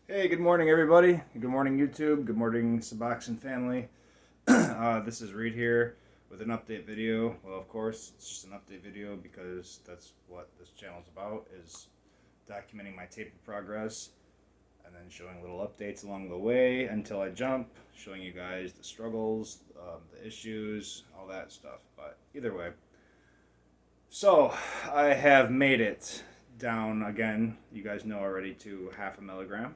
Hey, good morning, everybody. Good morning, YouTube. Good morning, Suboxone family. This is Reed here with an update video. Well, of course, it's just an update video because that's what this channel is about, is documenting my taper progress and then showing little updates along the way until I jump, showing you guys the struggles, the issues, all that stuff. But either way, so I have made it down again, you guys know already, to half a milligram.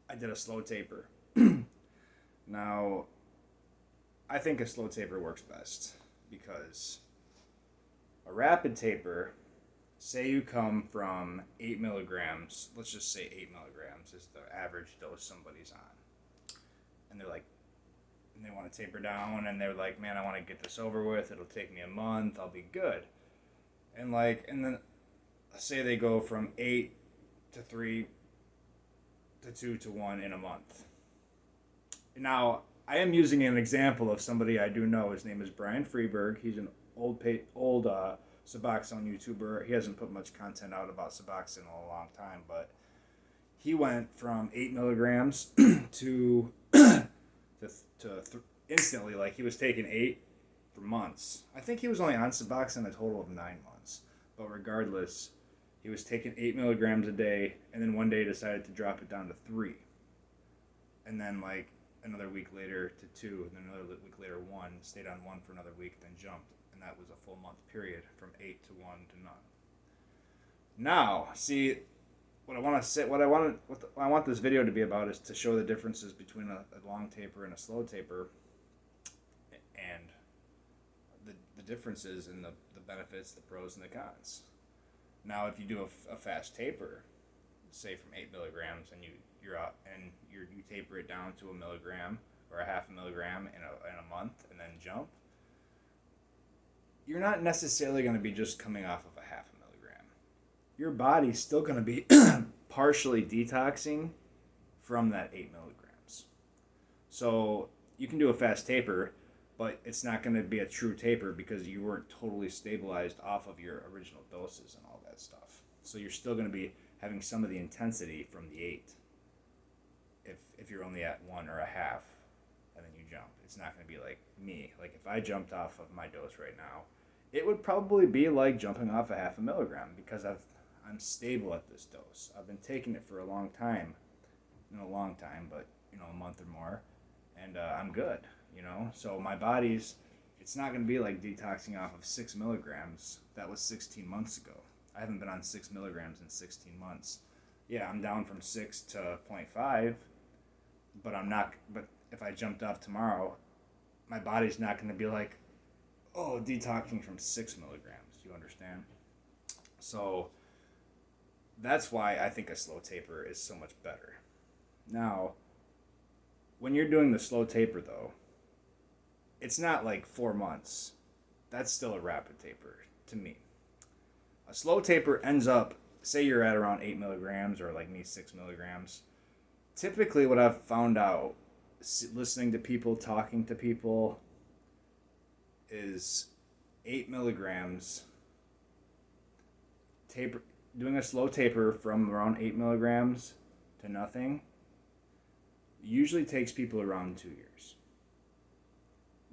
I did a slow taper. Now, I think a slow taper works best because a rapid taper, say you come from 8 milligrams, let's just say 8 milligrams is the average dose somebody's on. And they're like, and they want to taper down, and they're like, man, I want to get this over with. It'll take me a month. I'll be good. And then say they go from 8 to 3 to 2 to 1 in a month. Now, I am using an example of somebody I do know. His name is Brian Freeberg. He's an old Suboxone YouTuber. He hasn't put much content out about Suboxone in a long time, but he went from 8 milligrams to instantly, like he was taking 8 for months. I think he was only on Suboxone a total of 9 months, but regardless, he was taking 8 milligrams a day, and then one day decided to drop it down to 3, and then like another week later to 2, and then another week later 1, stayed on 1 for another week, then jumped, and that was a full month period from 8 to 1 to none. Now, see, what I want this video to be about is to show the differences between a long taper and a slow taper, and the differences in the benefits, the pros, and the cons. Now, if you do a fast taper, say from 8 milligrams, and you're out and you taper it down to a milligram or a half a milligram in a month, and then jump, you're not necessarily going to be just coming off of a half a milligram. Your body's still going to be partially detoxing from that 8 milligrams. So you can do a fast taper, but it's not going to be a true taper because you weren't totally stabilized off of your original doses and all that stuff. So you're still going to be having some of the intensity from the 8 if you're only at 1 or a half and then you jump. It's not going to be like me. Like if I jumped off of my dose right now, it would probably be like jumping off a half a milligram because I'm stable at this dose. I've been taking it for a long time, but a month or more, and I'm good. So my body's, it's not going to be like detoxing off of 6 milligrams. That was 16 months ago. I haven't been on 6 milligrams in 16 months. Yeah, I'm down from 6 to zero point 0.5, but I'm not. But if I jumped off tomorrow, my body's not going to be like, oh, detoxing from 6 milligrams. You understand? So that's why I think a slow taper is so much better. Now, when you're doing the slow taper, though, it's not like 4 months. That's still a rapid taper to me. A slow taper ends up, say you're at around 8 milligrams or like me, 6 milligrams. Typically, what I've found out listening to people, talking to people, is 8 milligrams taper, doing a slow taper from around 8 milligrams to nothing usually takes people around 2 years.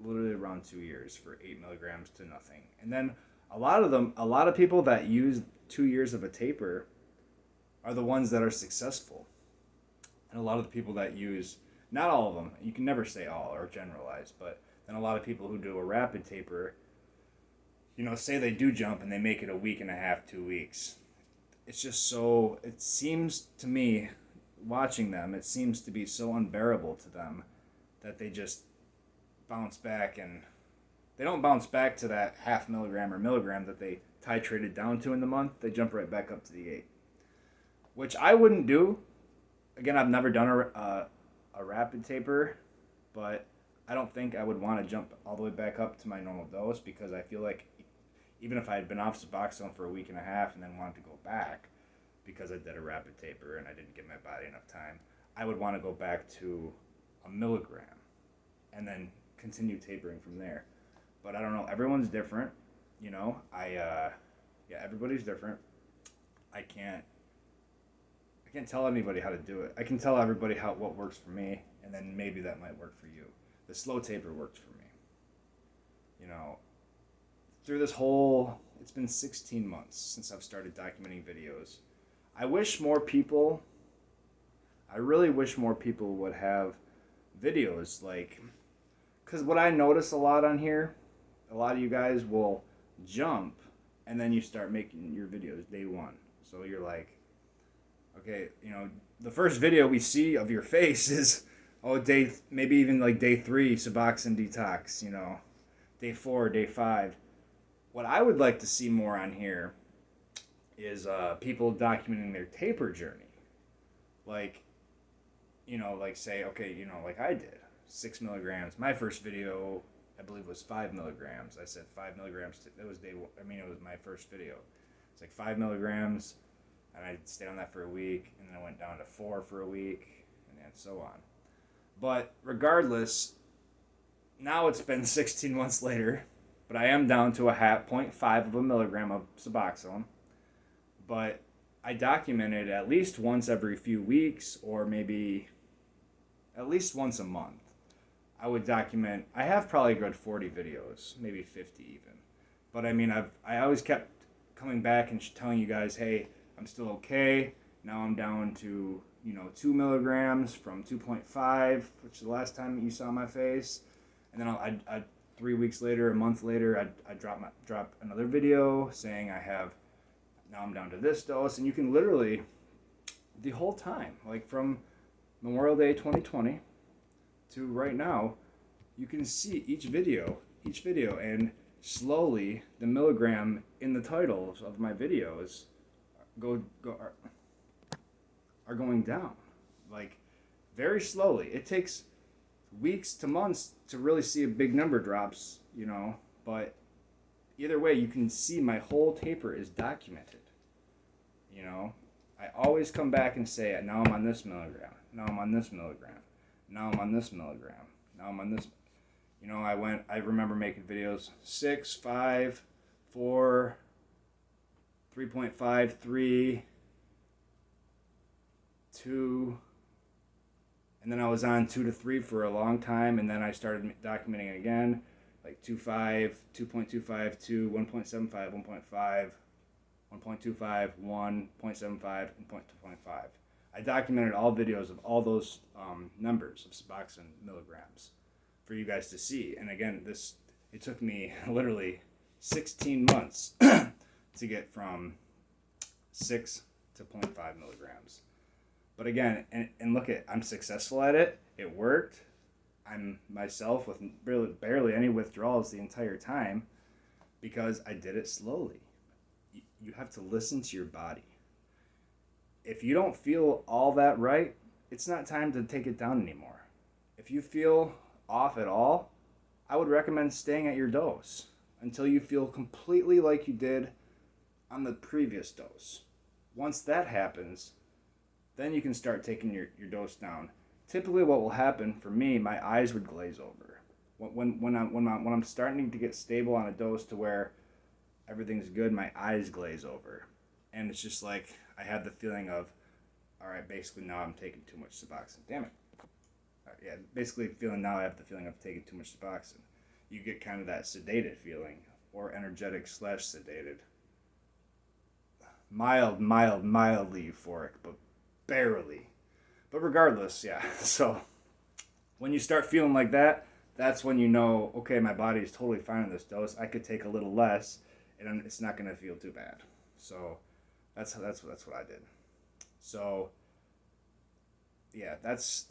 Literally around 2 years for 8 milligrams to nothing. And then a lot of people that use 2 years of a taper are the ones that are successful. And a lot of the people that use, not all of them, you can never say all or generalize, but then a lot of people who do a rapid taper, say they do jump and they make it a week and a half, 2 weeks. It's just so, it seems to me, watching them, it seems to be so unbearable to them that they just bounce back, and they don't bounce back to that half milligram or milligram that they titrated down to in the month. They jump right back up to the 8, which I wouldn't do. Again, I've never done a rapid taper, but I don't think I would want to jump all the way back up to my normal dose because I feel like even if I had been off Suboxone for a week and a half and then wanted to go back because I did a rapid taper and I didn't give my body enough time, I would want to go back to a milligram and then continue tapering from there. But I don't know. Everyone's different. Yeah, everybody's different. I can't I can't tell anybody how to do it. I can tell everybody what works for me, and then maybe that might work for you. The slow taper worked for me. You know, through this whole, it's been 16 months since I've started documenting videos. I wish more people, I really wish more people would have videos like, because what I notice a lot on here, a lot of you guys will jump and then you start making your videos day one. So you're like, okay, you know, the first video we see of your face is, maybe even like day 3, Suboxone detox, you know, day 4, day 5. What I would like to see more on here is people documenting their taper journey. Like, you know, like say, okay, you know, like I did, 6 milligrams. My first video, I believe, was 5 milligrams. I said 5 milligrams. That was day one. I mean, it was my first video. It's like 5 milligrams, and I stayed on that for a week, and then I went down to 4 for a week, and then so on. But regardless, now it's been 16 months later, but I am down to a 0.5 of a milligram of Suboxone. But I documented at least once every few weeks, or maybe at least once a month. I would document. I have probably a good 40 videos, maybe 50 even. But I mean, I always kept coming back and telling you guys, hey, I'm still okay. Now I'm down to, you know, 2 milligrams from 2.5, which is the last time you saw my face. And then I 3 weeks later, a month later, I drop another video saying now I'm down to this dose. And you can literally, the whole time, like from Memorial Day 2020 to right now, you can see each video, and slowly the milligram in the titles of my videos are going down, like very slowly. It takes weeks to months to really see a big number drops, you know, but either way, you can see my whole taper is documented. You know, I always come back and say, now I'm on this milligram, now I'm on this milligram, now I'm on this milligram, now I'm on this. You know, I remember making videos 6, 5, 4, 3.5, 3, 2, and then I was on 2 to 3 for a long time, and then I started documenting it again, like 2.5, 2.25, 2, 1.75, 1.5, 1.25, 1.75, and 0.25. I documented all videos of all those numbers of Suboxone milligrams for you guys to see. And again, it took me literally 16 months to get from 6 to 0.5 milligrams. But again, and look I'm successful at it. It worked. I'm myself with barely any withdrawals the entire time because I did it slowly. You have to listen to your body. If you don't feel all that right, it's not time to take it down anymore. If you feel off at all, I would recommend staying at your dose until you feel completely like you did on the previous dose. Once that happens, then you can start taking your dose down. Typically what will happen for me, my eyes would glaze over. When I'm starting to get stable on a dose to where everything's good, my eyes glaze over. And it's just like I have the feeling of, all right, basically now I'm taking too much Suboxone. Damn it. Yeah, basically now I have the feeling of taking too much Suboxone. You get kind of that sedated feeling, or energetic / sedated. Mildly euphoric, but barely. But regardless, yeah. So when you start feeling like that, that's when you know, okay, my body is totally fine on this dose. I could take a little less, and it's not going to feel too bad. So that's what I did. So yeah, that's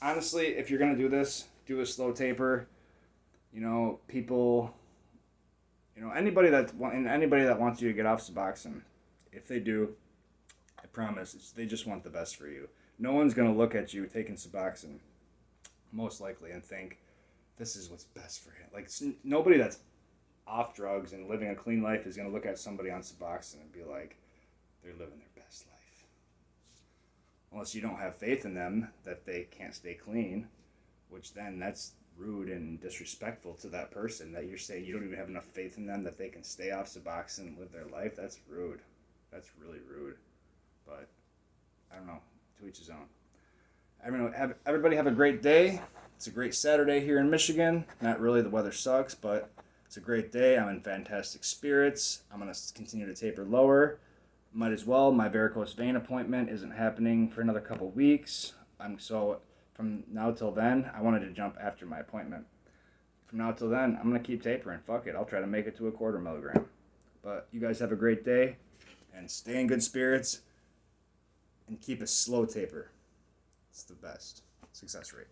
honestly, if you're gonna do this, do a slow taper. You know, people, you know, anybody that wants you to get off Suboxone, if they do, I promise, they just want the best for you. No one's gonna look at you taking Suboxone, most likely, and think this is what's best for him. Like nobody that's off drugs and living a clean life is gonna look at somebody on Suboxone and be like, they're living their best life. Unless you don't have faith in them that they can't stay clean, which then that's rude and disrespectful to that person, that you're saying you don't even have enough faith in them that they can stay off Suboxone and live their life. That's rude. That's really rude. But each his own. Everybody have a great day. It's a great Saturday here in Michigan. Not really, the weather sucks, but it's a great day. I'm in fantastic spirits. I'm going to continue to taper lower. Might as well. My varicose vein appointment isn't happening for another couple weeks. So from now till then, I wanted to jump after my appointment. From now till then, I'm going to keep tapering. Fuck it. I'll try to make it to a 1/4 milligram. But you guys have a great day and stay in good spirits and keep a slow taper. It's the best success rate.